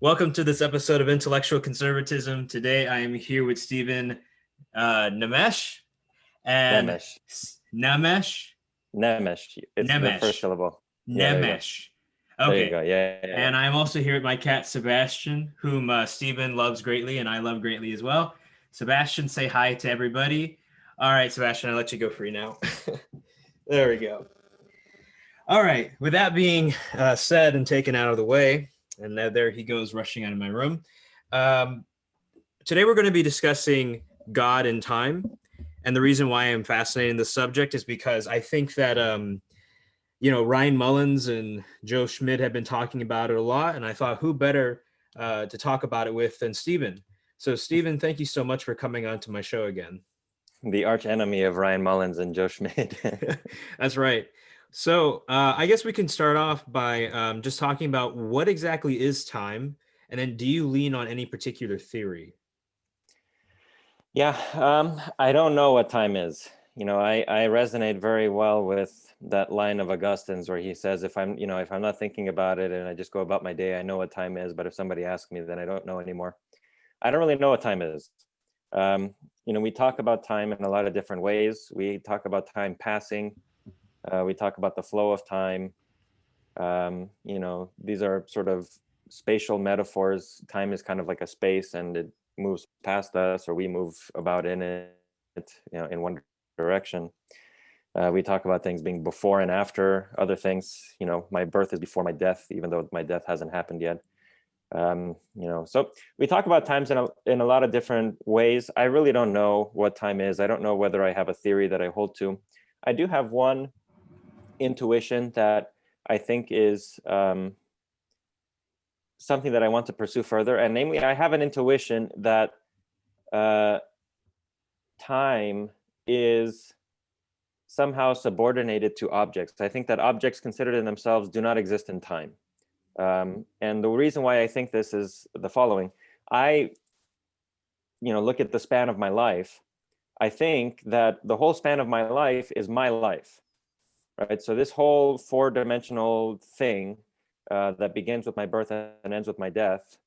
Welcome to this episode of Intellectual Conservatism. Today I am here with Stephen Nemesh and Nemes. Namesh. Nemes. It's the first Nemesh. syllable. Yeah, there you go. Nemesh. There you Okay. go. Yeah, yeah, yeah. And I'm also here with my cat Sebastian, whom Stephen loves greatly and I love greatly as well. Sebastian, say hi to everybody. All right, Sebastian, I'll let you go free now. There we go. All right. With that being said and taken out of the way, and there he goes rushing out of my room. Um, Today we're going to be discussing God and time. And the reason why I'm fascinated in this subject is because I think that, Ryan Mullins and Joe Schmidt have been talking about it a lot. And I thought, who better to talk about it with than Stephen? So, Stephen, thank you so much for coming on to my show again. The arch enemy of Ryan Mullins and Joe Schmidt. That's right. So, I guess we can start off by just talking about what exactly is time. And then do you lean on any particular theory? Yeah, I don't know what time is. I resonate very well with that line of Augustine's where he says, if I'm not thinking about it and I just go about my day, I know what time is. But if somebody asks me, then I don't know anymore. I don't really know what time is. We talk about time in a lot of different ways. We talk about time passing. We talk about the flow of time. These are sort of spatial metaphors. Time is kind of like a space and it moves past us or we move about in it, in one direction. We talk about things being before and after other things. My birth is before my death, even though my death hasn't happened yet. So we talk about times in a lot of different ways. I really don't know what time is. I don't know whether I have a theory that I hold to. I do have one intuition that I think is something that I want to pursue further. And namely, I have an intuition that time is somehow subordinated to objects. I think that objects considered in themselves do not exist in time. And the reason why I think this is the following. I look at the span of my life. I think that the whole span of my life is my life. Right. So this whole four-dimensional thing that begins with my birth and ends with my death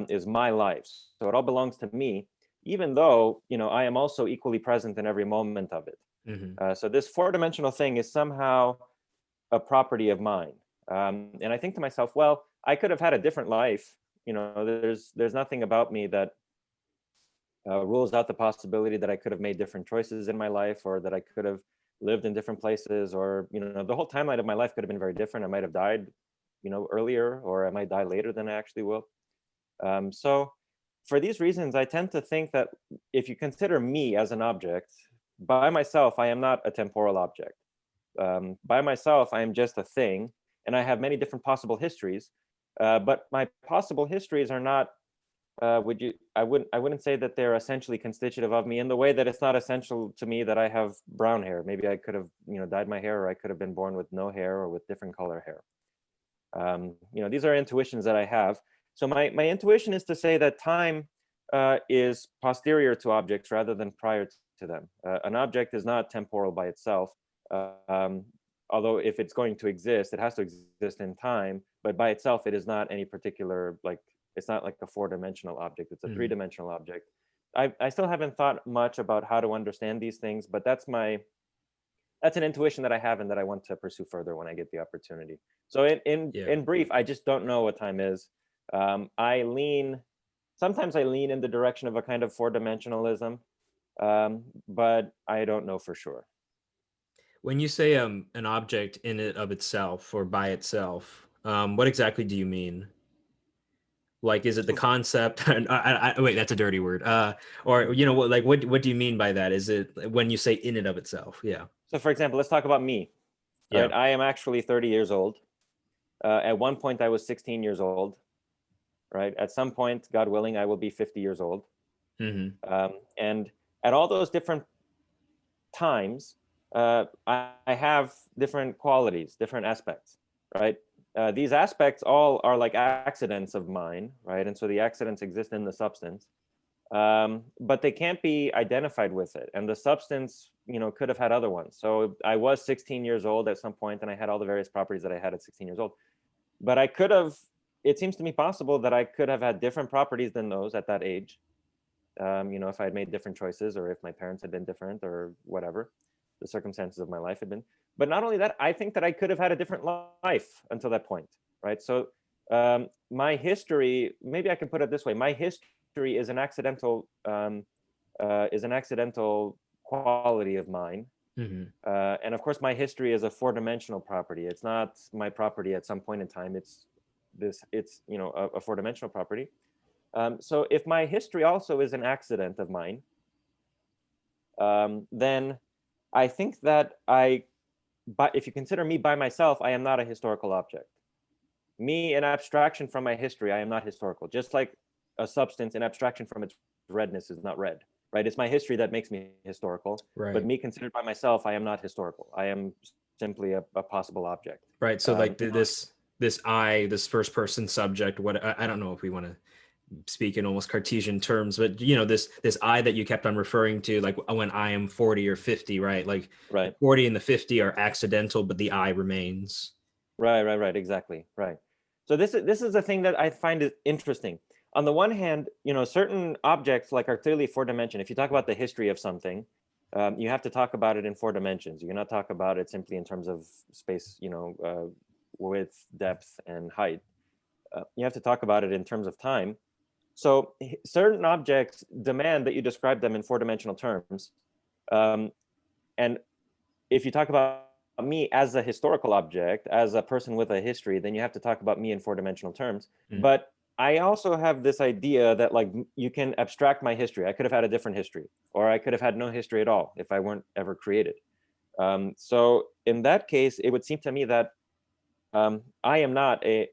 is my life. So it all belongs to me, even though, I am also equally present in every moment of it. Mm-hmm. So this four-dimensional thing is somehow a property of mine. And I think to myself, well, I could have had a different life. There's nothing about me that rules out the possibility that I could have made different choices in my life, or that I could have lived in different places, or the whole timeline of my life could have been very different. I might have died earlier, or I might die later than I actually will. So for these reasons, I tend to think that if you consider me as an object, by myself I am not a temporal object. By myself I am just a thing, and I have many different possible histories, but my possible histories are not I wouldn't say that they're essentially constitutive of me, in the way that it's not essential to me that I have brown hair. Maybe I could have dyed my hair, or I could have been born with no hair or with different color hair. These are intuitions that I have. So my intuition is to say that time is posterior to objects rather than prior to them. An object is not temporal by itself, although if it's going to exist, it has to exist in time, but by itself it is not any particular, it's not like a four-dimensional object, it's a three-dimensional object. I still haven't thought much about how to understand these things, but that's an intuition that I have and that I want to pursue further when I get the opportunity. So in brief, I just don't know what time is. Sometimes I lean in the direction of a kind of four-dimensionalism, but I don't know for sure. When you say an object in it of itself or by itself, what exactly do you mean? Like, is it the concept? Wait, that's a dirty word. Or what do you mean by that? Is it when you say in and of itself? Yeah. So, for example, let's talk about me. Yeah. Right, I am actually 30 years old. At one point, I was 16 years old. Right. At some point, God willing, I will be 50 years old. And at all those different times, I have different qualities, different aspects. Right. These aspects all are like accidents of mine. Right. And so the accidents exist in the substance. But they can't be identified with it. And the substance, could have had other ones. So I was 16 years old at some point, and I had all the various properties that I had at 16 years old. But I could have, it seems to me possible that I could have had different properties than those at that age. If I had made different choices, or if my parents had been different, or whatever the circumstances of my life had been. But not only that, I think that I could have had a different life until that point, right? So my history, maybe I can put it this way: my history is an accidental quality of mine. And of course, my history is a four-dimensional property. It's not my property at some point in time. It's a four-dimensional property. So if my history also is an accident of mine, then I think that but if you consider me by myself, I am not a historical object. Me, an abstraction from my history, I am not historical. Just like a substance, an abstraction from its redness is not red, right? It's my history that makes me historical. Right. But me considered by myself, I am not historical. I am simply a possible object. Right. So like this this first person subject, what I don't know if we want to speak in almost Cartesian terms, but this I that you kept on referring to, like when I am 40 or 50, right? Like right. The 40 and the 50 are accidental, but the I remains. Right. Exactly. Right. So this is the thing that I find is interesting. On the one hand, certain objects like are clearly four dimension. If you talk about the history of something, you have to talk about it in four dimensions. You cannot talk about it simply in terms of space, width, depth, and height. You have to talk about it in terms of time. So certain objects demand that you describe them in four-dimensional terms. And if you talk about me as a historical object, as a person with a history, then you have to talk about me in four-dimensional terms. But I also have this idea that like you can abstract my history. I could have had a different history, or I could have had no history at all if I weren't ever created. So in that case, it would seem to me that I am not a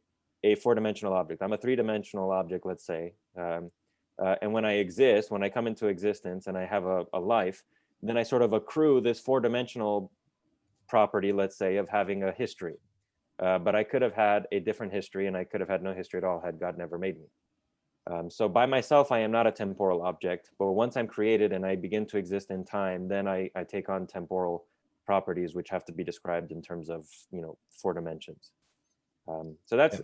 four-dimensional object. I'm a three-dimensional object, let's say. And when I come into existence and I have a life, then I sort of accrue this four-dimensional property, let's say, of having a history. But I could have had a different history, and I could have had no history at all had God never made me. So by myself, I am not a temporal object. But once I'm created and I begin to exist in time, then I take on temporal properties, which have to be described in terms of four dimensions. So that's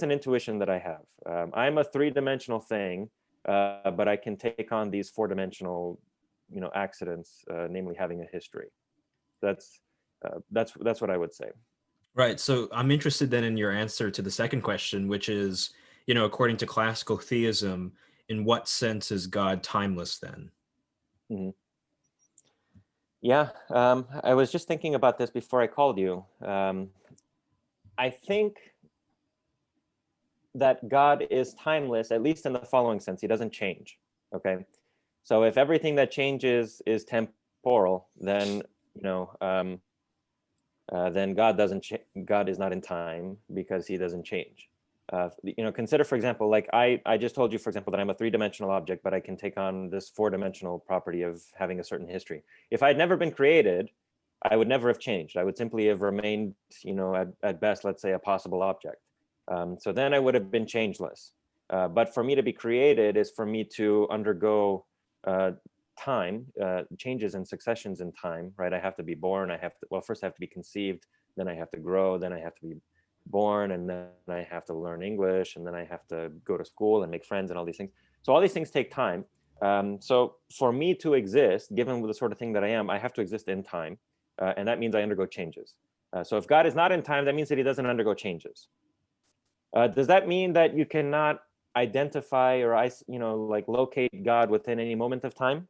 an intuition that I have. I'm a three-dimensional thing, but I can take on these four-dimensional accidents, namely having a history. That's what I would say. Right. So I'm interested then in your answer to the second question, which is, according to classical theism, in what sense is God timeless then? Mm-hmm. Yeah, I was just thinking about this before I called you. I think that God is timeless, at least in the following sense: He doesn't change. Okay, so if everything that changes is temporal, then then God doesn't. God is not in time because He doesn't change. Consider, for example, like I just told you, for example, that I'm a three-dimensional object, but I can take on this four-dimensional property of having a certain history. If I'd never been created, I would never have changed. I would simply have remained, at best, let's say, a possible object. So then I would have been changeless. But for me to be created is for me to undergo time, changes and successions in time, right? I have to be born. First I have to be conceived, then I have to grow, then I have to be born, and then I have to learn English, and then I have to go to school and make friends and all these things. So all these things take time. So for me to exist, given the sort of thing that I am, I have to exist in time. And that means I undergo changes. So if God is not in time, that means that He doesn't undergo changes. Does that mean that you cannot identify or locate God within any moment of time?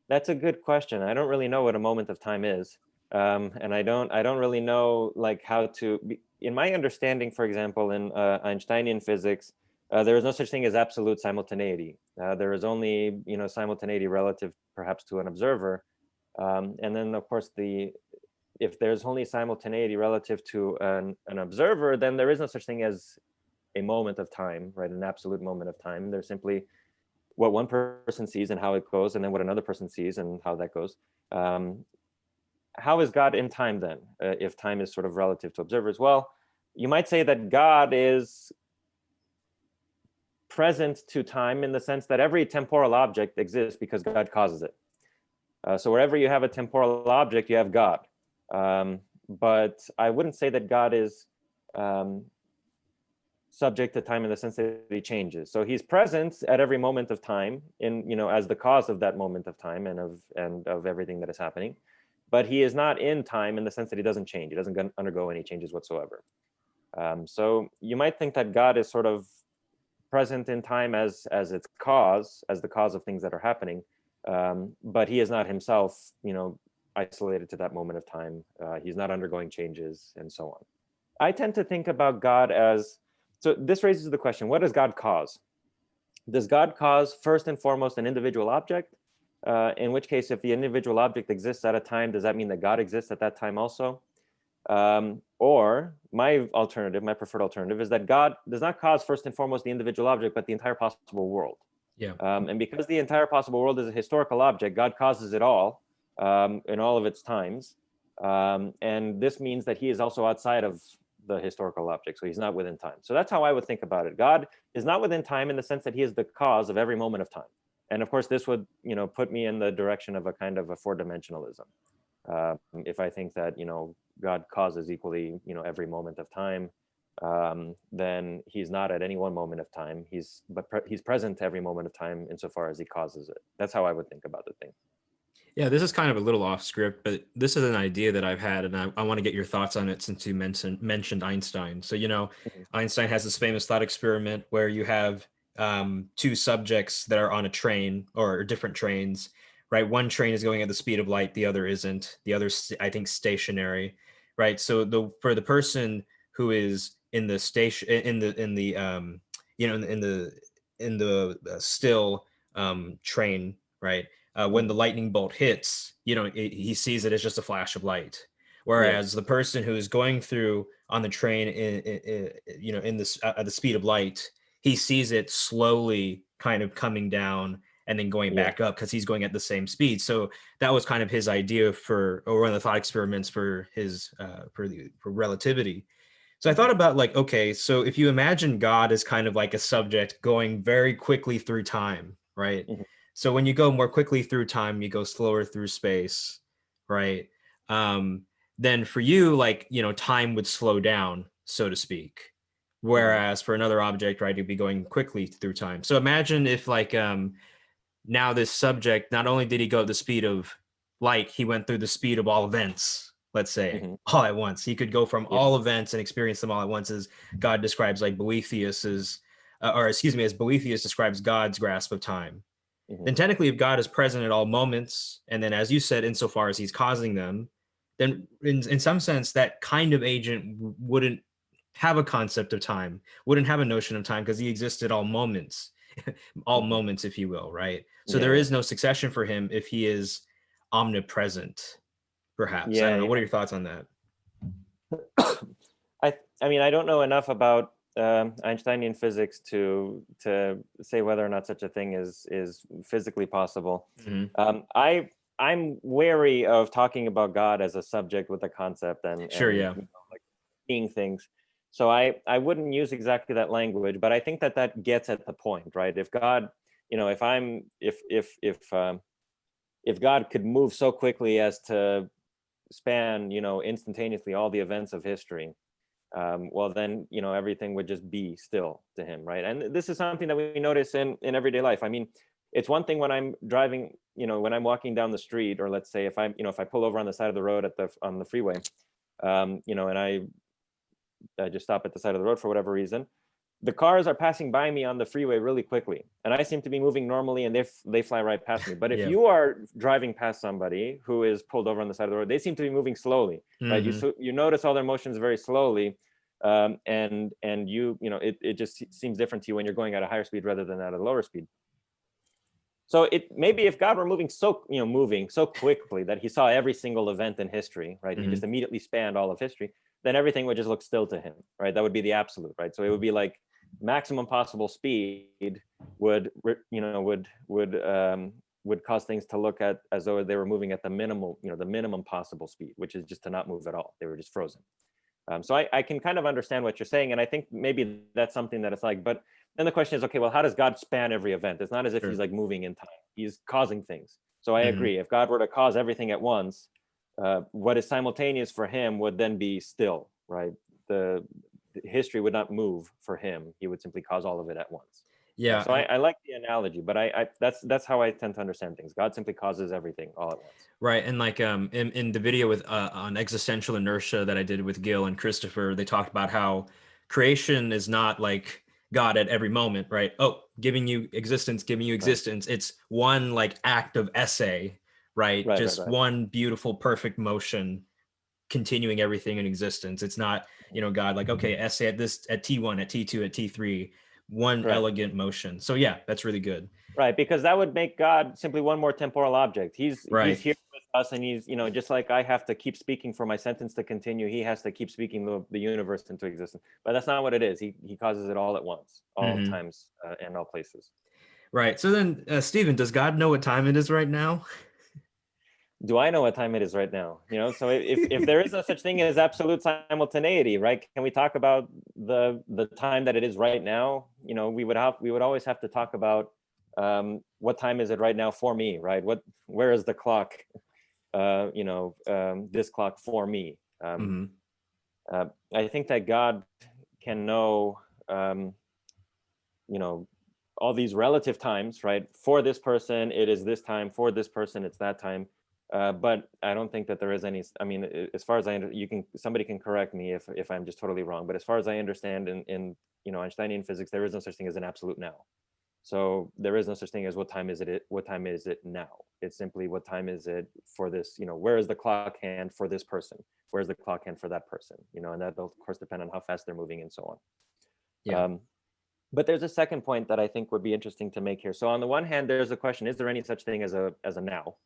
That's a good question. I don't really know what a moment of time is. And I don't really know how to in my understanding, for example, in Einsteinian physics, there is no such thing as absolute simultaneity. There is only simultaneity relative perhaps to an observer, and then of course if there's only simultaneity relative to an observer, then there is no such thing as a moment of time, right? An absolute moment of time. There's simply what one person sees and how it goes, and then what another person sees and how that goes. How is God in time then, if time is sort of relative to observers? Well, you might say that God is present to time in the sense that every temporal object exists because God causes it. So wherever you have a temporal object, you have God. But I wouldn't say that God is subject to time in the sense that he changes. So he's present at every moment of time in, as the cause of that moment of time and of everything that is happening. But he is not in time in the sense that he doesn't change. He doesn't undergo any changes whatsoever. So you might think that God is sort of present in time as its cause, as the cause of things that are happening. But he is not himself, isolated to that moment of time. He's not undergoing changes and so on. I tend to think about God as, so this raises the question, what does God cause? Does God cause first and foremost an individual object? In which case, if the individual object exists at a time, does that mean that God exists at that time also? Or my preferred alternative is that God does not cause first and foremost the individual object, but the entire possible world. Yeah. And because the entire possible world is a historical object, God causes it all in all of its times. And this means that he is also outside of the historical object, so he's not within time. So that's how I would think about it. God is not within time in the sense that he is the cause of every moment of time. And of course, this would, put me in the direction of a kind of a four-dimensionalism. If I think that, God causes equally, every moment of time, then he's not at any one moment of time. He's present every moment of time insofar as he causes it. That's how I would think about the thing. Yeah, this is kind of a little off script, but this is an idea that I've had, and I want to get your thoughts on it since you mentioned Einstein. So, Mhm. Einstein has this famous thought experiment where you have two subjects that are on a train or different trains, right? One train is going at the speed of light, the other isn't. The other, I think, stationary, right? So for the person who is in the station in the in the still train, right? When the Mhm. lightning bolt hits, he sees it as just a flash of light. Whereas Yes. the person who is going through on the train, in this at the speed of light, he sees it slowly kind of coming down and then going Yeah. back up because he's going at the same speed. So that was kind of his idea or one of the thought experiments for his for relativity. So I thought Mhm. about like, okay, so if you imagine God as kind of like a subject going very quickly through time, right? Mhm. So when you go more quickly through time, you go slower through space, right? Um, then for you, like, time would slow down, so to speak. Mhm. Whereas for another object, right, it'd be going quickly through time. So imagine if like now this subject, not only did he go at the speed of light, he went through the speed of all events, let's say, Mhm. all at once. He could go from Yeah. all events and experience them all at once, as God describes, like Boethius is, or excuse me, as Boethius describes God's grasp of time. Mhm. Then technically, if God is present at all moments, and then as you said, insofar as he's causing them, then in some sense, that kind of agent wouldn't have a concept of time, wouldn't have a notion of time because he exists at all moments, all Mhm. moments, if you will, right? So Yeah. there Yeah. is no succession for him if he is omnipresent, perhaps. I don't know. Yeah. What are your thoughts on that? I mean, I don't know enough about Einsteinian physics to say whether or not such a thing is physically possible. Mhm. I'm wary of talking about God as a subject with a concept Sure, and yeah. like seeing things. So I wouldn't use exactly that language, but I think that gets at the point, right? If God, if God could move so quickly as to span, instantaneously all the events of history, well then, everything would just be still to him, right? And this is something that we notice in everyday life. I mean, it's one thing when I'm driving, when I'm walking down the street, or let's say if I pull over on the side of the road on the freeway, and I just stop at the side of the road for whatever reason. The cars are passing by me on the freeway really quickly, and I seem to be moving normally, and they fly right past me. But if Yeah. you are driving past somebody who is pulled over on the side of the road, they seem to be moving slowly, right? Hmm. You notice all their motions very slowly, and it just seems different to you when you're going at a higher speed rather than at a lower speed. So it maybe if God were moving so quickly that he saw every single event in history, right? He just Hmm. immediately spanned all of history, then everything would just look still to him, right? That would be the absolute, right? So it would be like maximum possible speed would cause things to look at as though they were moving at the minimum possible speed, which is just to not move at all. They were just frozen. So I can kind of understand what you're saying, and I think maybe that's something that it's like. But then the question is, okay, well, how does God span every event? It's not as if he's Sure. like moving in time; he's causing things. So I Hmm. agree. If God were to cause everything at once, what is simultaneous for him would then be still, right? The history would not move for him. He would simply cause all of it at once. Yeah. So I like the analogy, but that's how I tend to understand things. God simply causes everything all at once. Right. And like in the video with on existential inertia that I did with Gil and Christopher, they talked about how creation is not like God at every moment, right? Oh, giving you existence, giving you existence. Right. It's one like act of essay, right? Just one beautiful, perfect motion continuing everything in existence. It's not, God like, okay, essay at T1, at T2, at T3, one elegant motion. So yeah, that's really good. Right, because that would make God simply one more temporal object. He's here with us, and he's, just like I have to keep speaking for my sentence to continue, he has to keep speaking the universe into existence. But that's not what it is. He causes it all at once, all times and all places. Right. So then, Stephen, does God know what time it is right now? Do I know what time it is right now? So if there is no such thing as absolute simultaneity, right? Can we talk about the time that it is right now? We would always have to talk about what time is it right now for me, right? Where is the clock? This clock for me. I think that God can know, all these relative times, right? For this person, it is this time. For this person, it's that time. But I don't think that there is any. I mean, as far as somebody can correct me if I'm just totally wrong. But as far as I understand, in Einsteinian physics, there is no such thing as an absolute now. So there is no such thing as what time is it? What time is it now? It's simply what time is it for this? Where is the clock hand for this person? Where's the clock hand for that person? And that will of course depend on how fast they're moving and so on. Yeah. But there's a second point that I think would be interesting to make here. So on the one hand, there's a question: is there any such thing as a now?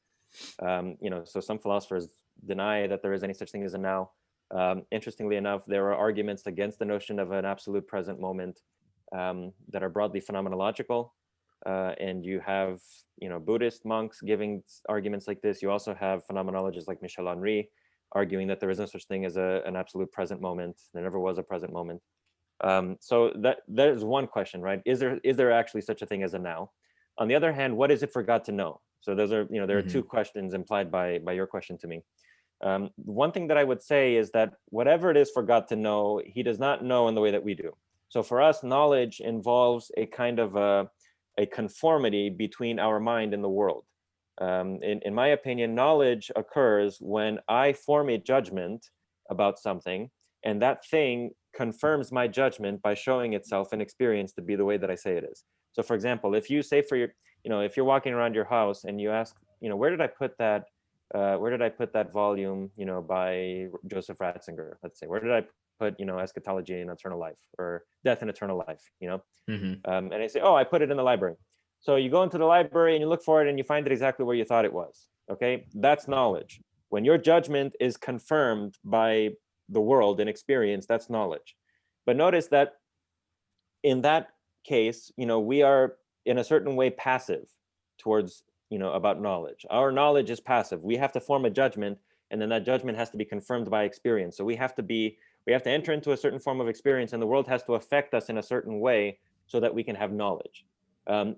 So some philosophers deny that there is any such thing as a now. Interestingly enough, there are arguments against the notion of an absolute present moment that are broadly phenomenological. And you have, Buddhist monks giving arguments like this. You also have phenomenologists like Michel Henry arguing that there is no such thing as an absolute present moment. There never was a present moment. So that is one question, right? Is there actually such a thing as a now? On the other hand, what is it for God to know? So those are, there are two questions implied by your question to me. One thing that I would say is that whatever it is for God to know, he does not know in the way that we do. So for us, knowledge involves a kind of a conformity between our mind and the world. In my opinion, knowledge occurs when I form a judgment about something, and that thing confirms my judgment by showing itself in experience to be the way that I say it is. So for example, if you say if you're walking around your house and you ask, where did I put that volume, by Joseph Ratzinger, let's say, where did I put, eschatology and eternal life, or death and eternal life, and I say, oh, I put it in the library. So you go into the library and you look for it and you find it exactly where you thought it was. Okay, that's knowledge. When your judgment is confirmed by the world and experience, that's knowledge. But notice that in that case, we are in a certain way passive towards, about knowledge. Our knowledge is passive. We have to form a judgment, and then that judgment has to be confirmed by experience. So we have to enter into a certain form of experience, and the world has to affect us in a certain way so that we can have knowledge.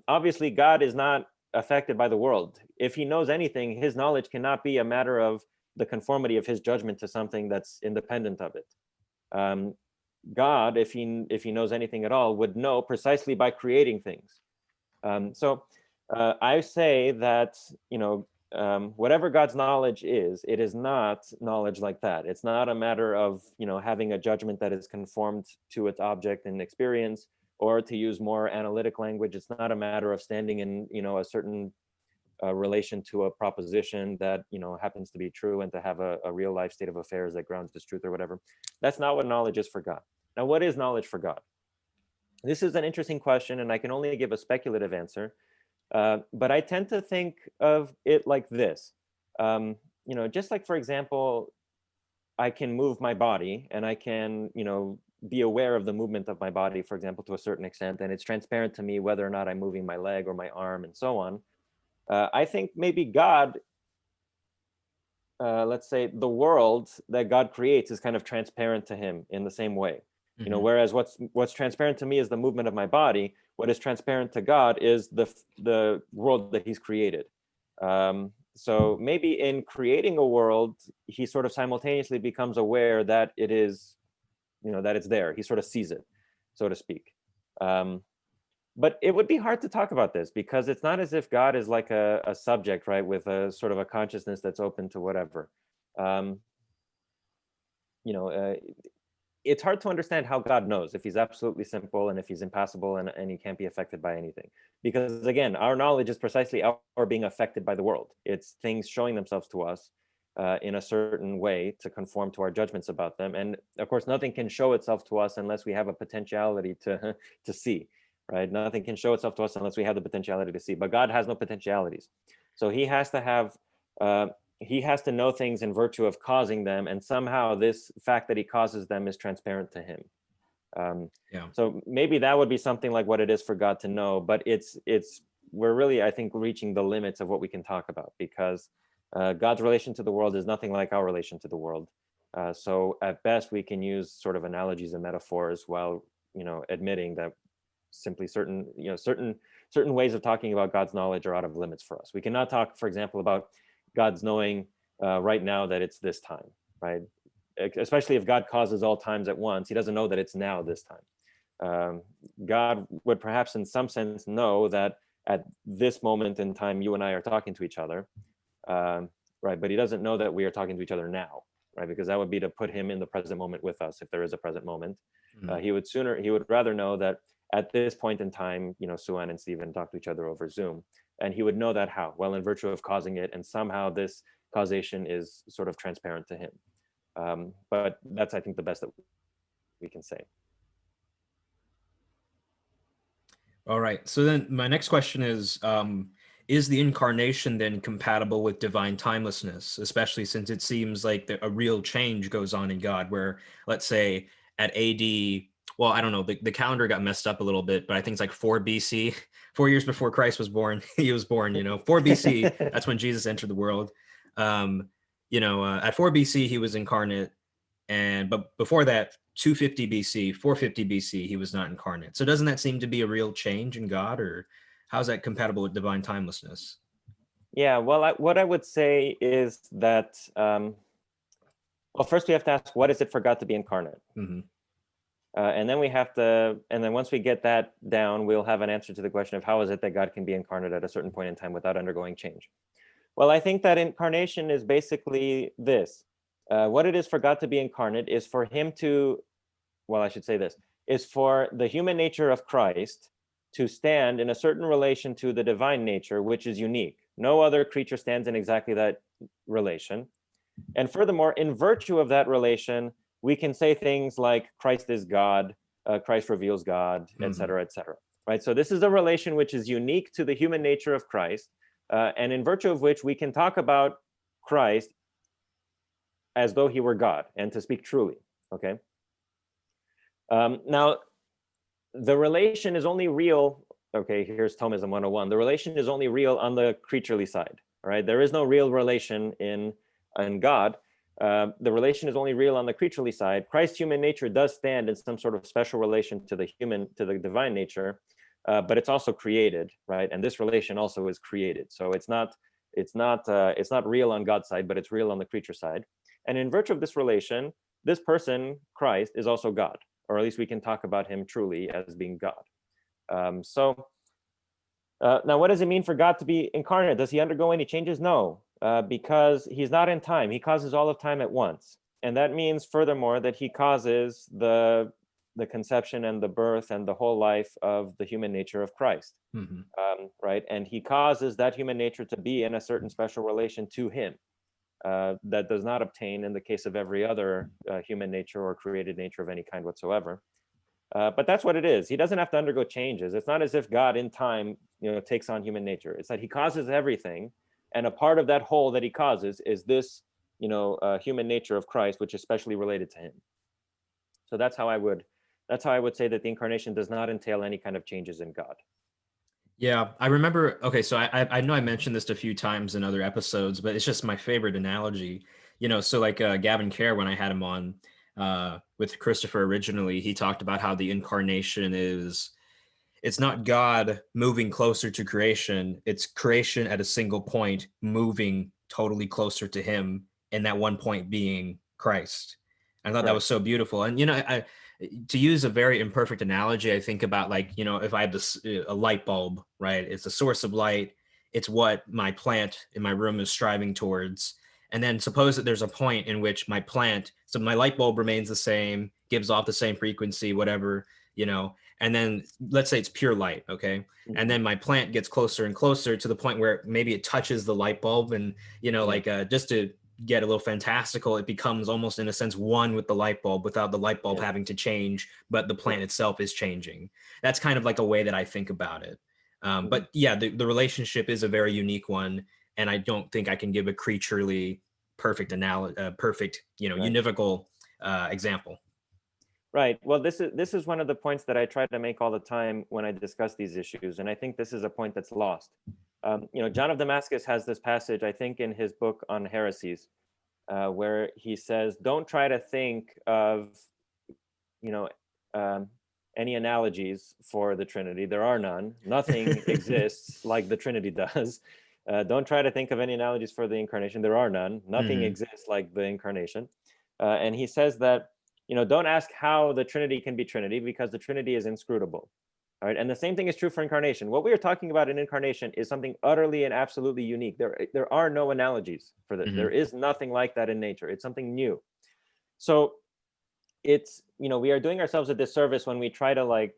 Obviously, God is not affected by the world. If he knows anything, his knowledge cannot be a matter of the conformity of his judgment to something that's independent of it. God, if he knows anything at all, would know precisely by creating things. So I say that, whatever God's knowledge is, it is not knowledge like that. It's not a matter of, having a judgment that is conformed to its object and experience, or to use more analytic language, it's not a matter of standing in, a certain relation to a proposition that, happens to be true, and to have a real life state of affairs that grounds this truth or whatever. That's not what knowledge is for God. Now, what is knowledge for God? This is an interesting question, and I can only give a speculative answer. But I tend to think of it like this. Just like, for example, I can move my body, and I can, be aware of the movement of my body, for example, to a certain extent, and it's transparent to me whether or not I'm moving my leg or my arm and so on. I think maybe God, let's say the world that God creates is kind of transparent to him in the same way. Whereas what's transparent to me is the movement of my body. What is transparent to God is the world that he's created. So maybe in creating a world, he sort of simultaneously becomes aware that it is that it's there. He sort of sees it, so to speak. But it would be hard to talk about this because it's not as if God is like a subject, right, with a sort of a consciousness that's open to whatever. Um, you know, uh, it's hard to understand how God knows if he's absolutely simple and if he's impassible and he can't be affected by anything. Because again, our knowledge is precisely our being affected by the world. It's things showing themselves to us in a certain way to conform to our judgments about them. And of course, nothing can show itself to us unless we have a potentiality to see, right? Nothing can show itself to us unless we have the potentiality to see. But God has no potentialities. So he has to have he has to know things in virtue of causing them, and somehow this fact that he causes them is transparent to him. So maybe that would be something like what it is for God to know, but we're really, I think, reaching the limits of what we can talk about, because God's relation to the world is nothing like our relation to the world. So at best we can use sort of analogies and metaphors, while admitting that simply certain ways of talking about God's knowledge are out of limits for us. We cannot talk, for example, about God's knowing right now that it's this time, right? Especially if God causes all times at once, he doesn't know that it's now this time. God would perhaps in some sense know that at this moment in time, you and I are talking to each other, right? But he doesn't know that we are talking to each other now, right? Because that would be to put him in the present moment with us, if there is a present moment. He would rather know that at this point in time, Suan and Stephen talk to each other over Zoom. And he would know that how? Well, in virtue of causing it, and somehow this causation is sort of transparent to him. But that's, I think, the best that we can say. All right. So then my next question is the incarnation then compatible with divine timelessness, especially since it seems like a real change goes on in God, where, let's say, at AD, well, I don't know, the calendar got messed up a little bit, but I think it's like 4 BC, 4 years before Christ was born. He was born, 4 BC, that's when Jesus entered the world. At 4 BC, he was incarnate. But before that, 250 BC, 450 BC, he was not incarnate. So doesn't that seem to be a real change in God, or how's that compatible with divine timelessness? Yeah, well, what I would say is that, well, first we have to ask, what is it for God to be incarnate? Mm-hmm. And then once we get that down, we'll have an answer to the question of how is it that God can be incarnate at a certain point in time without undergoing change? Well, I think that incarnation is basically this. What it is for God to be incarnate is for him to, well, I should say this, is for the human nature of Christ to stand in a certain relation to the divine nature, which is unique. No other creature stands in exactly that relation. And furthermore, in virtue of that relation, we can say things like Christ is God, Christ reveals God, et cetera, right? So this is a relation which is unique to the human nature of Christ, and in virtue of which we can talk about Christ as though he were God, and to speak truly, okay? Now, the relation is only real, okay, here's Thomism 101. The relation is only real on the creaturely side, right? There is no real relation in God. The relation is only real on the creaturely side. Christ's human nature does stand in some sort of special relation to the divine nature, but it's also created, right? And this relation also is created. So it's not real on God's side, but it's real on the creature side. And in virtue of this relation, this person, Christ, is also God, or at least we can talk about him truly as being God. Now, what does it mean for God to be incarnate? Does he undergo any changes? No, because he's not in time. He causes all of time at once. And that means, furthermore, that he causes the conception and the birth and the whole life of the human nature of Christ, right? And he causes that human nature to be in a certain special relation to him that does not obtain in the case of every other human nature or created nature of any kind whatsoever. But that's what it is. He doesn't have to undergo changes. It's not as if God in time, takes on human nature. It's that he causes everything, and a part of that whole that he causes is this, human nature of Christ, which is specially related to him. So that's how I would say that the incarnation does not entail any kind of changes in God. Yeah, I remember. Okay, so I know I mentioned this a few times in other episodes, but it's just my favorite analogy. So like Gavin Kerr, when I had him on with Christopher originally, he talked about how the incarnation it's not God moving closer to creation, it's creation at a single point moving totally closer to him, and that one point being Christ. I thought that was Correct. so beautiful. And, to use a very imperfect analogy, I think about, like, if I have this a light bulb, right? It's a source of light. It's what my plant in my room is striving towards. And then suppose that there's a point in which so my light bulb remains the same, gives off the same frequency, whatever, and then let's say it's pure light, okay? And Mhm. then my plant gets closer and closer to the point where maybe it touches the light bulb, and, Yeah. like, just to get a little fantastical, it becomes almost in a sense one with the light bulb without the light bulb Yeah. having to change, but the Yeah. plant itself is changing. That's kind of like a way that I think about it. Mhm. But yeah, the relationship is a very unique one, and I don't think I can give a creaturely perfect perfect, Right. univocal example. Right. Well, this is one of the points that I try to make all the time when I discuss these issues, and I think this is a point that's lost. John of Damascus has this passage, I think, in his book on heresies, where he says, "Don't try to think of, you know, um, any analogies for the Trinity. There are none. Nothing exists like the Trinity does. Don't try to think of any analogies for the Incarnation. There are none. Nothing Hmm. exists like the Incarnation." And he says that, don't ask how the Trinity can be Trinity, because the Trinity is inscrutable. All right. And the same thing is true for Incarnation. What we are talking about in Incarnation is something utterly and absolutely unique. There are no analogies for this. There Hmm. is nothing like that in nature. It's something new. So it's, we are doing ourselves a disservice when we try to, like,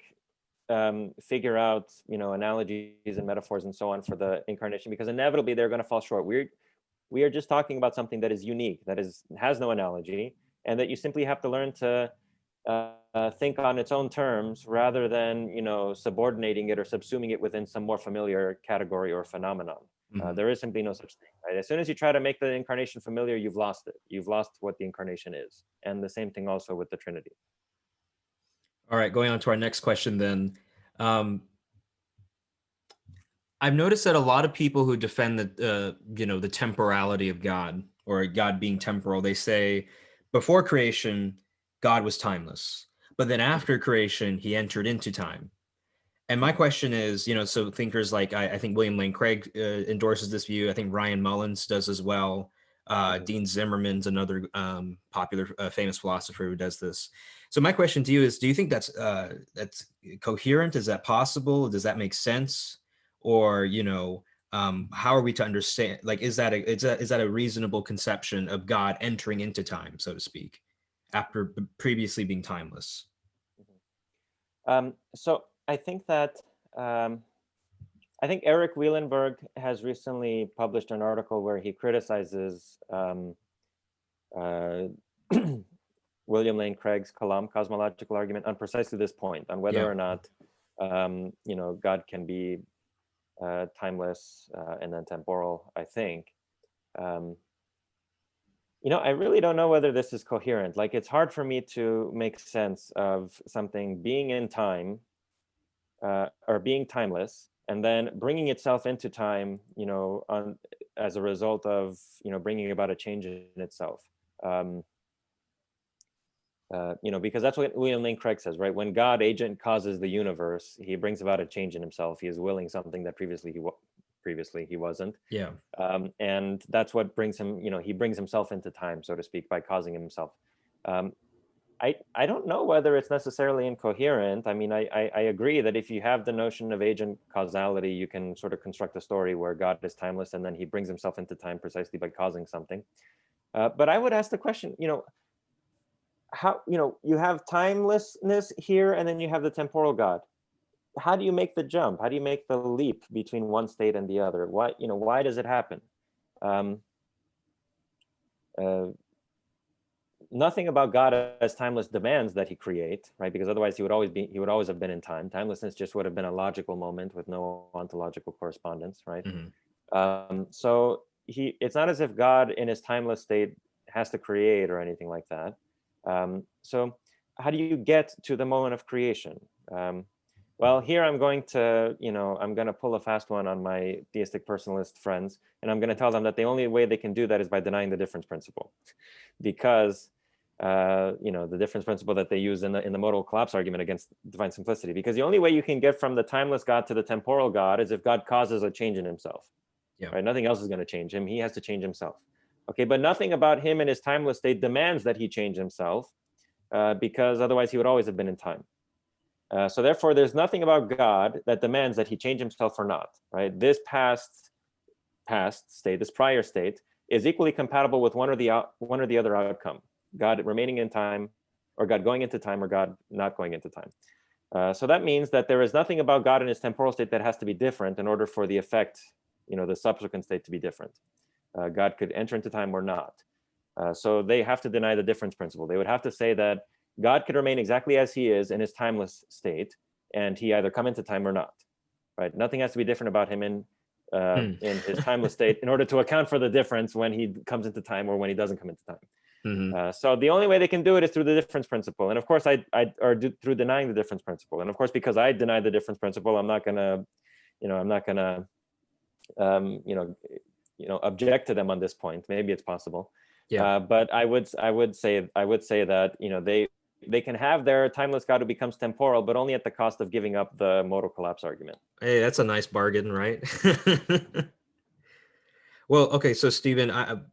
figure out, analogies and metaphors and so on for the Incarnation, because inevitably they're going to fall short. We are just talking about something that is unique, that has no analogy, and that you simply have to learn to think on its own terms, rather than, subordinating it or subsuming it within some more familiar category or phenomenon. Hmm. There is simply no such thing, right? As soon as you try to make the Incarnation familiar, you've lost it. You've lost what the Incarnation is. And the same thing also with the Trinity. All right, going on to our next question then. Um, I've noticed that a lot of people who defend the temporality of God, or God being temporal, they say before creation, God was timeless, but then after creation, he entered into time. And my Mhm. question is, so thinkers like I think William Lane Craig endorses this view. I think Ryan Mullins does as well. Mhm. Dean Zimmerman's another popular, famous philosopher who does this. So my question to you is: do you think that's coherent? Is that possible? Does that make sense? Or how are we to understand? Like, is that a reasonable conception of God entering into time, so to speak, after previously being timeless? So um, I think Eric Wielenberg has recently published an article where he criticizes uh, William Lane Craig's Kalam cosmological argument on precisely this point, on whether Yeah. or not God can be timeless and then temporal. I think. Um, I really don't know whether this is coherent. Like, it's hard for me to make sense of something being in time, or being timeless, and then bringing itself into time, as a result of, bringing about a change in itself. Um, because that's what William Lane Craig says, right? When God agent causes the universe, he brings about a change in himself. He is willing something that previously he wasn't. Yeah. And that's what brings him, he brings himself into time, so to speak, by causing himself. Um, I don't know whether it's necessarily incoherent. I mean, I agree that if you have the notion of agent causality, you can sort of construct a story where God is timeless and then he brings himself into time precisely by causing something. But I would ask the question, how, you have timelessness here, and then you have the temporal God. How do you make the jump? How do you make the leap between one state and the other? Why does it happen? Um, uh, Nothing about God as timeless demands that he create, right? Because otherwise he would always have been in time. Timelessness just would have been a logical moment with no ontological correspondence, right? Hmm. So it's not as if God in his timeless state has to create or anything like that. So how do you get to the moment of creation? Well, here I'm going to pull a fast one on my theistic personalist friends, and I'm going to tell them that the only way they can do that is by denying the difference principle, because the difference principle that they use in the modal collapse argument against divine simplicity. Because the only way you can get from the timeless God to the temporal God is if God causes a change in himself, Yeah. right? Nothing else is going to change him. He has to change himself. Okay, but nothing about him in his timeless state demands that he change himself. because otherwise he would always have been in time. So therefore, there's nothing about God that demands that he change himself or not, right? This past state, this prior state, is equally compatible with one or the other outcome: God remaining in time, or God going into time, or God not going into time. So that means that there is nothing about God in his temporal state that has to be different in order for the effect, the subsequent state, to be different. God could enter into time or not. So they have to deny the difference principle. They would have to say that God could remain exactly as he is in his timeless state, and he either come into time or not. Right? Nothing has to be different about him in his timeless state in order to account for the difference when he comes into time or when he doesn't come into time. So the only way they can do it is through the difference principle, and of course, through denying the difference principle. And of course, because I deny the difference principle, I'm not gonna object to them on this point. Maybe it's possible. Yeah. But I would say that they can have their timeless God who becomes temporal, but only at the cost of giving up the modal collapse argument. Hey, that's a nice bargain, right? Well, okay, so Stephen,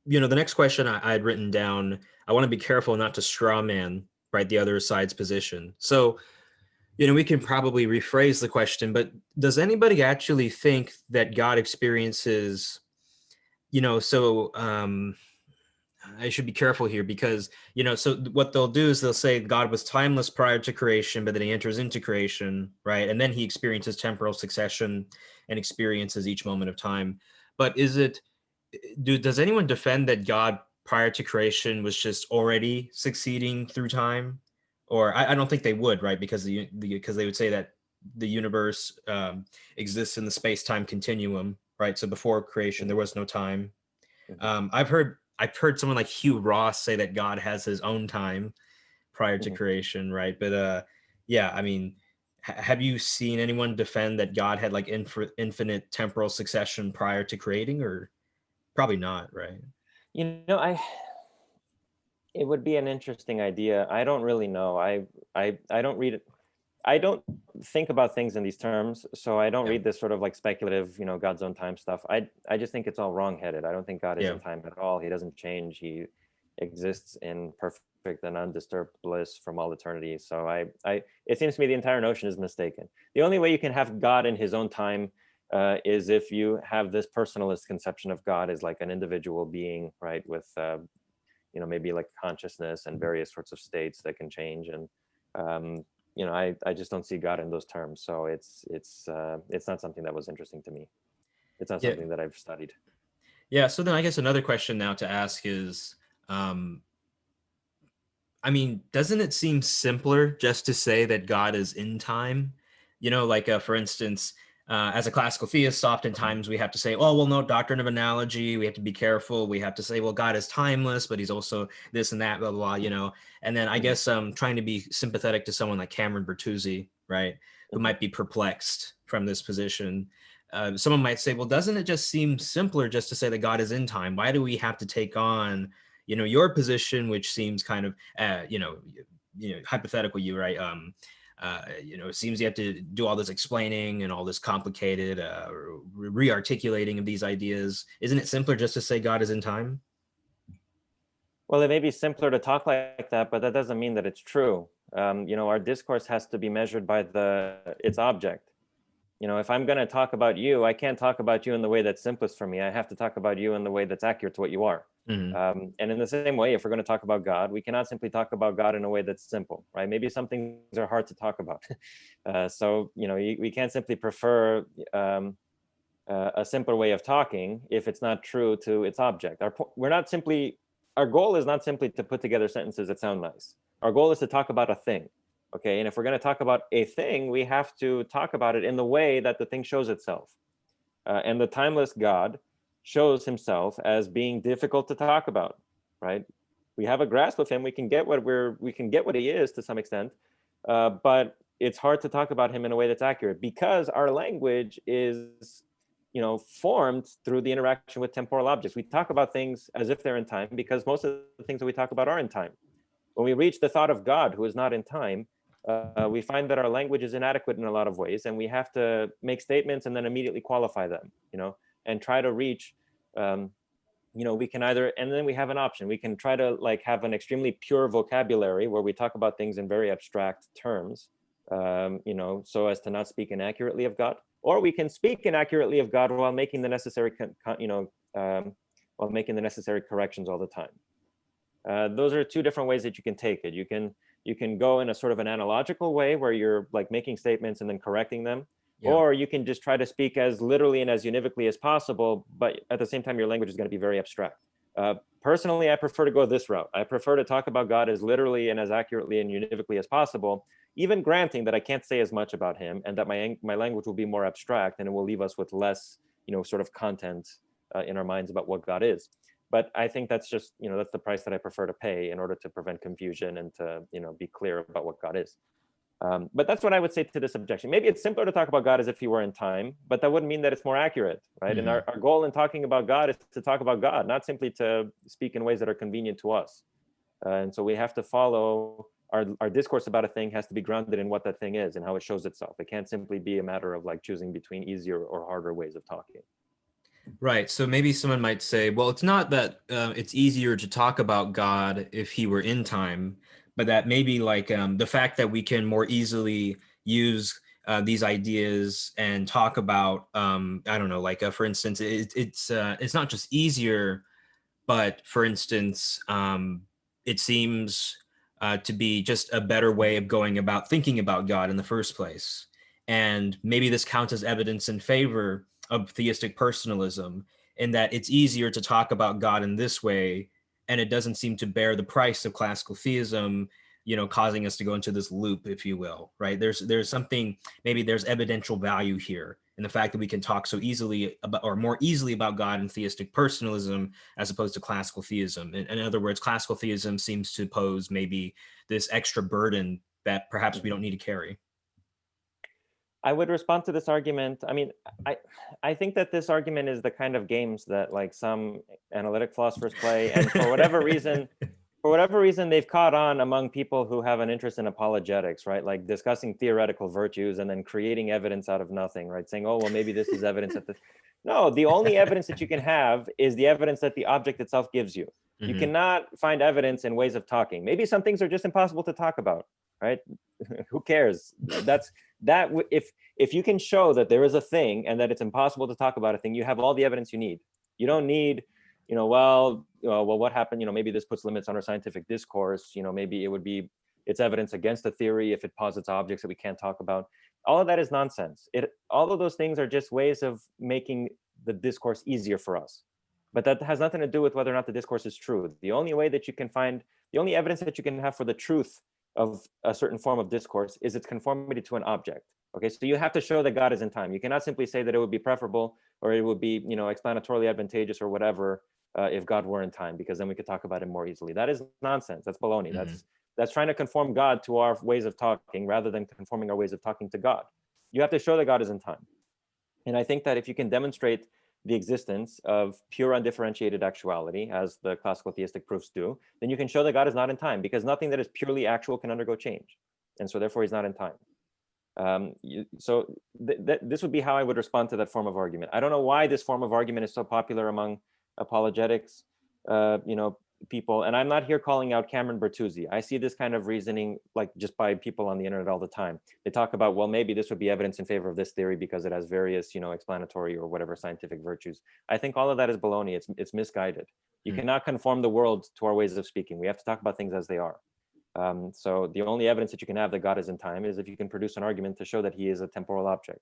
the next question I had written down, I want to be careful not to straw man, right, the other side's position. So, we can probably rephrase the question, but does anybody actually think that God experiences, I should be careful here because, so what they'll do is they'll say God was timeless prior to creation, but then he enters into creation, right? And then he experiences temporal succession and experiences each moment of time. But does anyone defend that God prior to creation was just already succeeding through time? Or I don't think they would, right? Because because they would say that the universe exists in the space-time continuum, right? So before creation, there was no time. I've heard someone like Hugh Ross say that God has his own time prior to creation, right? But yeah, I mean, have you seen anyone defend that God had like infinite temporal succession prior to creating, or probably not, right? It would be an interesting idea. I don't really know. I don't read it. I don't think about things in these terms, so I don't read this sort of like speculative, God's own time stuff. I just think it's all wrong-headed. I don't think God is in time at all. He doesn't change. He exists in perfect and undisturbed bliss from all eternity. So it seems to me the entire notion is mistaken. The only way you can have God in his own time is if you have this personalist conception of God as like an individual being, right, with maybe like consciousness and various sorts of states that can change. And I just don't see God in those terms. So it's not something that was interesting to me. It's not something that I've studied. Yeah. So then I guess another question now to ask is, I mean, doesn't it seem simpler just to say that God is in time? Like for instance, as a classical theist, oftentimes we have to say, oh, well, no, doctrine of analogy. We have to be careful. We have to say, well, God is timeless, but he's also this and that, blah, blah, blah, And then I guess trying to be sympathetic to someone like Cameron Bertuzzi, right, who might be perplexed from this position. Someone might say, well, doesn't it just seem simpler just to say that God is in time? Why do we have to take on your position, which seems kind of, hypothetical, right? It seems you have to do all this explaining and all this complicated re-articulating of these ideas. Isn't it simpler just to say God is in time? Well, it may be simpler to talk like that, but that doesn't mean that it's true. Our discourse has to be measured by its object. If I'm going to talk about you, I can't talk about you in the way that's simplest for me. I have to talk about you in the way that's accurate to what you are. And in the same way, if we're going to talk about God, we cannot simply talk about God in a way that's simple, right? Maybe some things are hard to talk about. So, we can't simply prefer a simpler way of talking if it's not true to its object. Our goal is not simply to put together sentences that sound nice. Our goal is to talk about a thing. Okay, and if we're going to talk about a thing, we have to talk about it in the way that the thing shows itself. And the timeless God shows himself as being difficult to talk about, right? We have a grasp of him. We can get what he is to some extent, but it's hard to talk about him in a way that's accurate because our language is, formed through the interaction with temporal objects. We talk about things as if they're in time because most of the things that we talk about are in time. When we reach the thought of God, who is not in time, we find that our language is inadequate in a lot of ways, and we have to make statements and then immediately qualify them, and try to reach we can either, and then we have an option. We can try to like have an extremely pure vocabulary where we talk about things in very abstract terms, so as to not speak inaccurately of God, or we can speak inaccurately of God while making the necessary, while making the necessary corrections all the time. Those are two different ways that you can take it. You can go in a sort of an analogical way where you're like making statements and then correcting them. Yeah. Or you can just try to speak as literally and as univocally as possible, but at the same time, your language is going to be very abstract. Personally, I prefer to go this route. I prefer to talk about God as literally and as accurately and univocally as possible, even granting that I can't say as much about him and that my language will be more abstract and it will leave us with less, sort of content in our minds about what God is. But I think that's just, that's the price that I prefer to pay in order to prevent confusion and to, be clear about what God is. But that's what I would say to this objection. Maybe it's simpler to talk about God as if he were in time, but that wouldn't mean that it's more accurate, right? Mm-hmm. And our goal in talking about God is to talk about God, not simply to speak in ways that are convenient to us. And so we have to follow our discourse about a thing has to be grounded in what that thing is and how it shows itself. It can't simply be a matter of like choosing between easier or harder ways of talking. Right. So maybe someone might say, well, it's not that it's easier to talk about God if he were in time, but that maybe like the fact that we can more easily use these ideas and talk about, I don't know, like for instance, it's not just easier, but for instance, it seems to be just a better way of going about thinking about God in the first place. And maybe this counts as evidence in favor of theistic personalism, in that it's easier to talk about God in this way, and it doesn't seem to bear the price of classical theism, causing us to go into this loop, if you will, right? There's something, maybe there's evidential value here in the fact that we can talk so easily about, or more easily about God in theistic personalism as opposed to classical theism. In other words, classical theism seems to pose maybe this extra burden that perhaps we don't need to carry. I would respond to this argument. I mean, I think that this argument is the kind of games that like some analytic philosophers play, and for whatever reason, they've caught on among people who have an interest in apologetics, right? Like discussing theoretical virtues and then creating evidence out of nothing, right? Saying, oh, well, maybe this is evidence that this. No, the only evidence that you can have is the evidence that the object itself gives you. You cannot find evidence in ways of talking. Maybe some things are just impossible to talk about, right? Who cares? If you can show that there is a thing and that it's impossible to talk about a thing, you have all the evidence you need. You don't need, well, what happened? Maybe this puts limits on our scientific discourse. Maybe it's evidence against a theory if it posits objects that we can't talk about. All of that is nonsense. All of those things are just ways of making the discourse easier for us. But that has nothing to do with whether or not the discourse is true. The only evidence that you can have for the truth of a certain form of discourse is its conformity to an object. Okay, so you have to show that God is in time. You cannot simply say that it would be preferable or it would be, explanatorily advantageous or whatever if God were in time, because then we could talk about it more easily. That is nonsense. That's baloney. That's trying to conform God to our ways of talking rather than conforming our ways of talking to God. You have to show that God is in time. And I think that if you can demonstrate the existence of pure undifferentiated actuality, as the classical theistic proofs do, then you can show that God is not in time, because nothing that is purely actual can undergo change. And so therefore he's not in time. This would be how I would respond to that form of argument. I don't know why this form of argument is so popular among apologetics, people. And I'm not here calling out Cameron Bertuzzi. I see this kind of reasoning like just by people on the internet all the time. They talk about, well, maybe this would be evidence in favor of this theory because it has various, explanatory or whatever scientific virtues. I think all of that is baloney. It's misguided. You cannot conform the world to our ways of speaking. We have to talk about things as they are. So the only evidence that you can have that God is in time is if you can produce an argument to show that he is a temporal object.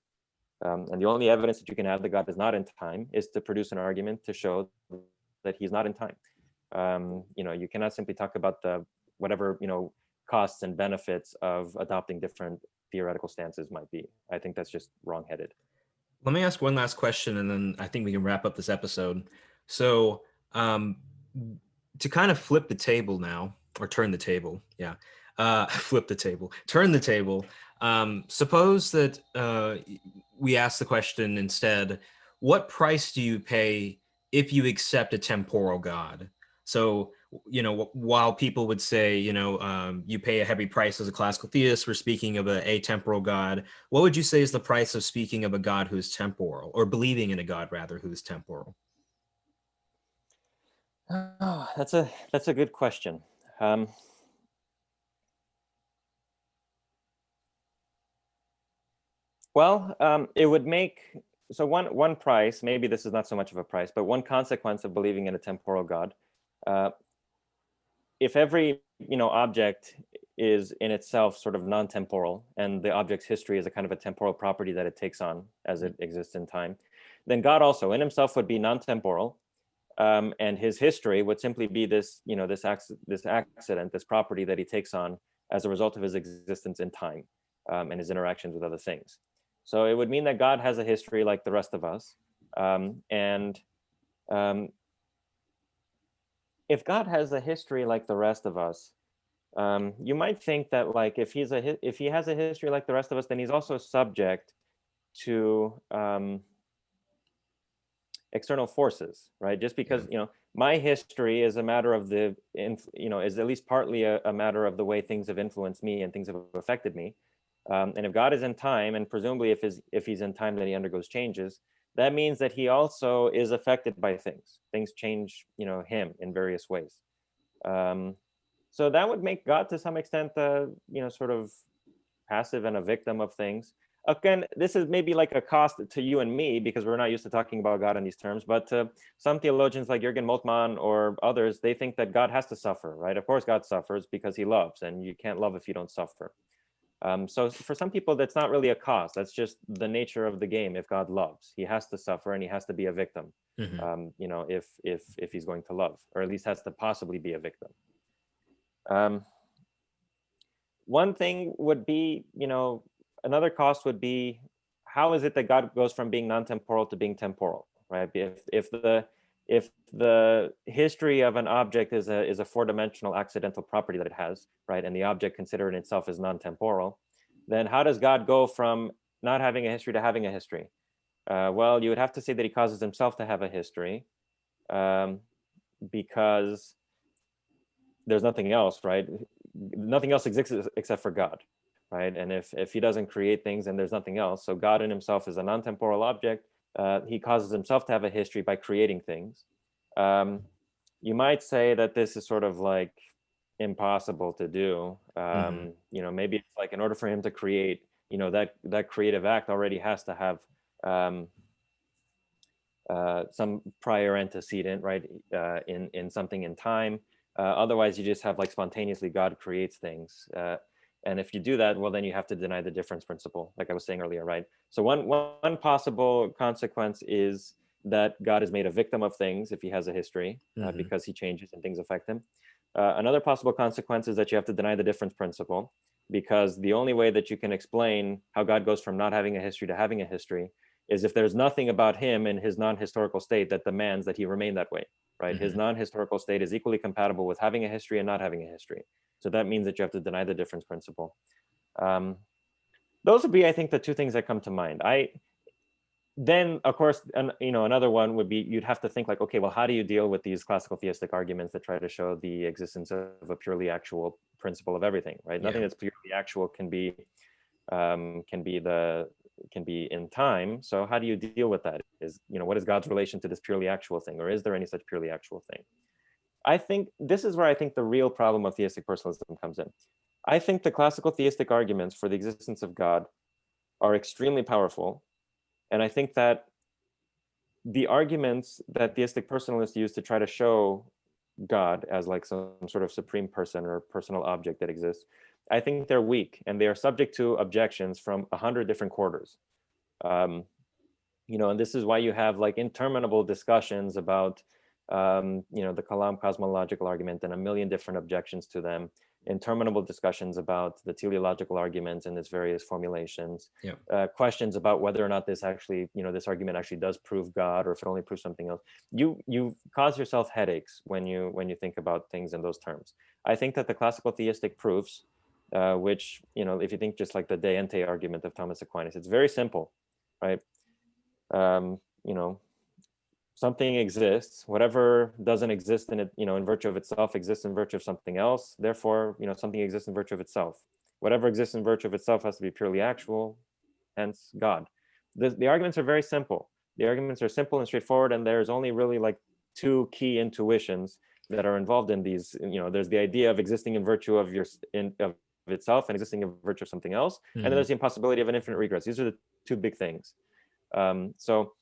And the only evidence that you can have that God is not in time is to produce an argument to show that he's not in time. You cannot simply talk about the whatever, costs and benefits of adopting different theoretical stances might be. I think that's just wrongheaded. Let me ask one last question, and then I think we can wrap up this episode. So to kind of flip the table now, or turn the table, flip the table, turn the table. Suppose that we ask the question instead, what price do you pay if you accept a temporal God? So, while people would say, you pay a heavy price as a classical theist for speaking of a atemporal God, what would you say is the price of speaking of a God who's temporal, or believing in a God, rather, who's temporal? Oh, that's a good question. Um, it would make so one price. Maybe this is not so much of a price, but one consequence of believing in a temporal God. Uh, if every object is in itself sort of non-temporal, and the object's history is a kind of a temporal property that it takes on as it exists in time, then God also in himself would be non-temporal, and his history would simply be this this accident, this property that he takes on as a result of his existence in time, and his interactions with other things. So it would mean that God has a history like the rest of us, and um, if God has a history like the rest of us, you might think that like if he has a history like the rest of us, then he's also subject to external forces, right? Just Yeah. because my history is a matter of is at least partly a matter of the way things have influenced me and things have affected me. And if God is in time, and presumably if he's in time, then he undergoes changes. That means that he also is affected by things. Things change, him in various ways. Um, so that would make God to some extent, sort of passive and a victim of things. Again, this is maybe like a cost to you and me because we're not used to talking about God in these terms. But some theologians like Jürgen Moltmann or others, they think that God has to suffer, right? Of course, God suffers because he loves, and you can't love if you don't suffer. So for some people, that's not really a cost. That's just the nature of the game. If God loves, he has to suffer and he has to be a victim. Mhm. If he's going to love, or at least has to possibly be a victim. Um, One thing would be, another cost would be, how is it that God goes from being non-temporal to being temporal, right? If the history of an object is a four-dimensional accidental property that it has, right, and the object considered in itself is non-temporal, then how does God go from not having a history to having a history? Well, you would have to say that he causes himself to have a history, um, because there's nothing else, right? Nothing else exists except for God, right? And if he doesn't create things, and there's nothing else, so God in himself is a non-temporal object. He causes himself to have a history by creating things. Um, you might say that this is sort of like impossible to do. Mhm. Maybe it's like in order for him to create, that creative act already has to have um, some prior antecedent, right? In something in time. Otherwise, you just have like spontaneously God creates things. And if you do that, well, then you have to deny the difference principle, like I was saying earlier, right? So one possible consequence is that God is made a victim of things if he has a history, Mhm. because he changes and things affect him. Another possible consequence is that you have to deny the difference principle, because the only way that you can explain how God goes from not having a history to having a history is if there's nothing about him in his non-historical state that demands that he remain that way, right? His Mhm. non-historical state is equally compatible with having a history and not having a history. So that means that you have to deny the difference principle. Um, those would be, I think, the two things that come to mind. Then, of course, another one would be, you'd have to think like, okay, well, how do you deal with these classical theistic arguments that try to show the existence of a purely actual principle of everything, right? Nothing Yeah. that's purely actual can be um, can be the can be in time. So how do you deal with that? What is God's relation to this purely actual thing, or is there any such purely actual thing? I think this is where I think the real problem of theistic personalism comes in. I think the classical theistic arguments for the existence of God are extremely powerful, and I think that the arguments that theistic personalists use to try to show God as like some sort of supreme person or personal object that exists, I think they're weak, and they are subject to objections from 100 different quarters. Um, and this is why you have like interminable discussions about the Kalam cosmological argument and a million different objections to them, interminable discussions about the teleological arguments and its various formulations, Yeah. questions about whether or not this actually, this argument actually does prove God, or if it only proves something else. You cause yourself headaches when you think about things in those terms. I think that the classical theistic proofs, which, if you think just like the de ente argument of Thomas Aquinas, it's very simple, right? um, you know Something exists, whatever doesn't exist in it, in virtue of itself, exists in virtue of something else. Therefore, something exists in virtue of itself. Whatever exists in virtue of itself has to be purely actual, hence God. The arguments are very simple. The arguments are simple and straightforward, and there's only really like two key intuitions that are involved in these. There's the idea of existing in virtue of of itself and existing in virtue of something else, and then there's the impossibility of an infinite regress. These are the two big things. So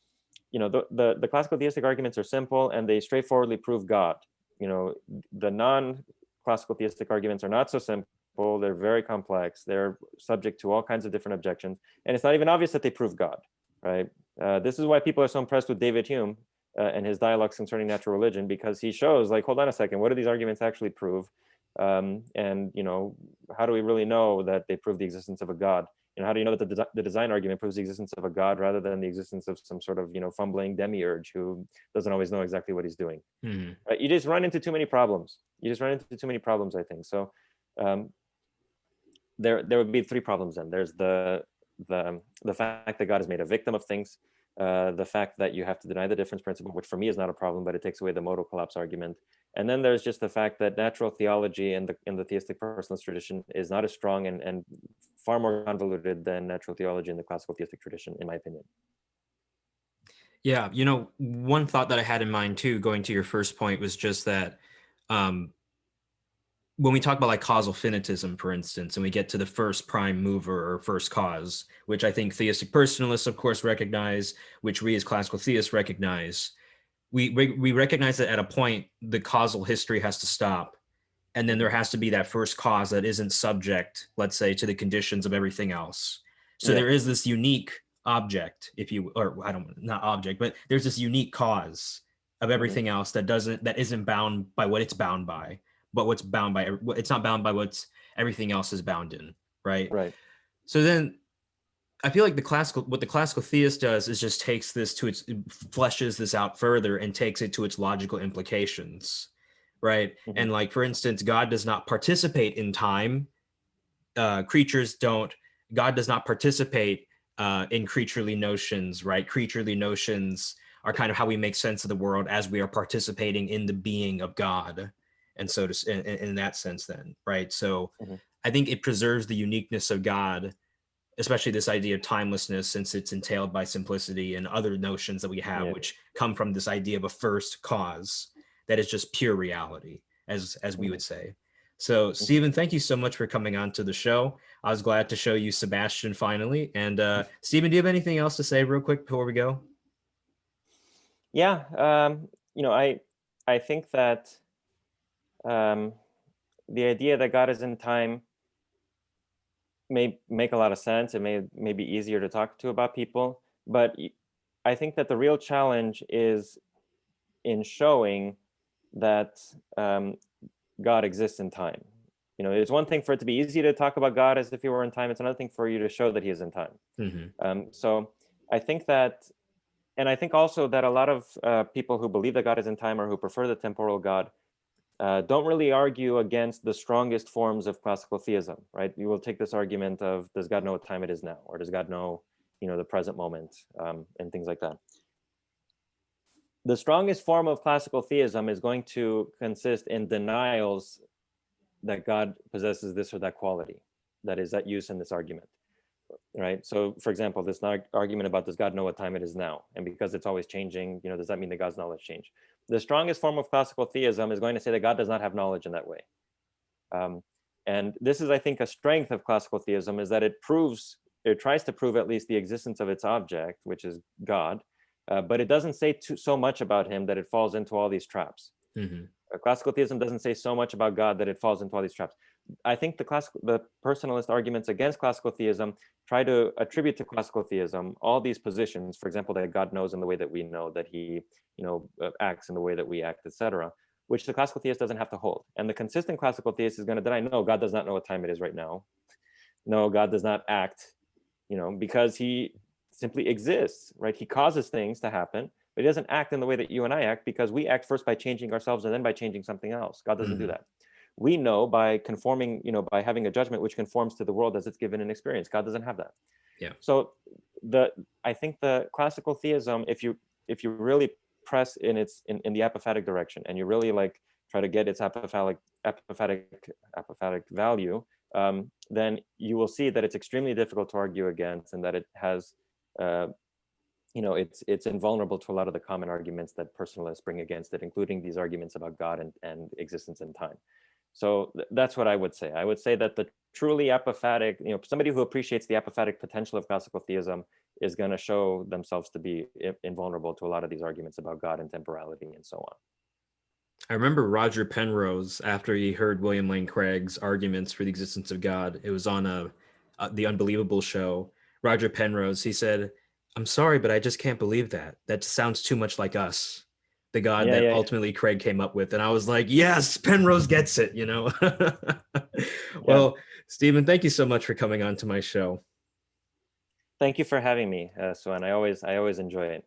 the classical theistic arguments are simple and they straightforwardly prove God. The non-classical theistic arguments are not so simple. They're very complex. They're subject to all kinds of different objections, and it's not even obvious that they prove God, right? This is why people are so impressed with David Hume and his dialogues concerning natural religion, because he shows, like, hold on a second, what do these arguments actually prove? And how do we really know that they prove the existence of a God? How do you know that the design argument proves the existence of a God rather than the existence of some sort of fumbling demiurge who doesn't always know exactly what he's doing? Right? You just run into too many problems. I think. So there would be three problems then. There's the fact that God is made a victim of things, the fact that you have to deny the difference principle, which for me is not a problem, but it takes away the modal collapse argument. And then there's just the fact that natural theology in the theistic personalist tradition is not as strong and far more convoluted than natural theology in the classical theistic tradition, in my opinion. Yeah, one thought that I had in mind too, going to your first point, was just that when we talk about like causal finitism, for instance, and we get to the first prime mover or first cause, which I think theistic personalists, of course, recognize, which we as classical theists recognize, we recognize that at a point, the causal history has to stop. And then there has to be that first cause that isn't subject, let's say, to the conditions of everything else. So there is this unique object, not object, but there's this unique cause of everything else that isn't bound by what it's bound by, but what's bound by, it's not bound by what's everything else is bound in, right? Right. So then I feel like what the classical theist does is just takes this fleshes this out further and takes it to its logical implications, right? And like, for instance, God does not participate in time. Creatures don't. God does not participate in creaturely notions, right? Creaturely notions are kind of how we make sense of the world as we are participating in the being of God. And so in that sense then, right? So I think it preserves the uniqueness of God, especially this idea of timelessness, since it's entailed by simplicity and other notions that we have, which come from this idea of a first cause that is just pure reality, as we would say. So, Stephen, thank you so much for coming on to the show. I was glad to show you Sebastian finally. And Stephen, do you have anything else to say real quick before we go? Yeah, I think that the idea that God is in time may make a lot of sense. It may be easier to talk to about people, but I think that the real challenge is in showing that God exists in time. It's one thing for it to be easy to talk about God as if he were in time. It's another thing for you to show that he is in time. So I think that, and I think also that a lot of people who believe that God is in time or who prefer the temporal God don't really argue against the strongest forms of classical theism, right? You will take this argument of, does God know what time it is now? Or does God know, the present moment, and things like that. The strongest form of classical theism is going to consist in denials that God possesses this or that quality that is at use in this argument, right? So, for example, this argument about, does God know what time it is now? And because it's always changing, does that mean that God's knowledge change? The strongest form of classical theism is going to say that God does not have knowledge in that way. And this is, I think, a strength of classical theism, is that it tries to prove at least the existence of its object, which is God, but it doesn't say so much about him that it falls into all these traps. Classical theism doesn't say so much about God that it falls into all these traps. I think the personalist arguments against classical theism try to attribute to classical theism all these positions, for example, that God knows in the way that we know, that he acts in the way that we act, etc., which the classical theist doesn't have to hold. And the consistent classical theist is going to deny, no, God does not know what time it is right now. No, God does not act, because he simply exists, right? He causes things to happen, but he doesn't act in the way that you and I act, because we act first by changing ourselves and then by changing something else. God doesn't do that. We know by conforming, by having a judgment which conforms to the world as it's given in experience. God doesn't have that. Yeah. So I think the classical theism, if you really press in the apophatic direction, and you really try to get its apophatic value, then you will see that it's extremely difficult to argue against, and that it has it's invulnerable to a lot of the common arguments that personalists bring against it, including these arguments about God and existence and time. So that's what I would say. I would say that the truly apophatic, somebody who appreciates the apophatic potential of classical theism is going to show themselves to be invulnerable to a lot of these arguments about God and temporality and so on. I remember Roger Penrose, after he heard William Lane Craig's arguments for the existence of God, it was on the Unbelievable show. Roger Penrose, he said, "I'm sorry, but I just can't believe that. That sounds too much like us, the God that Yeah. ultimately Craig came up with." And I was like, yes, Penrose gets it, Well, Stephen, thank you so much for coming on to my show. Thank you for having me, Swan. I always enjoy it.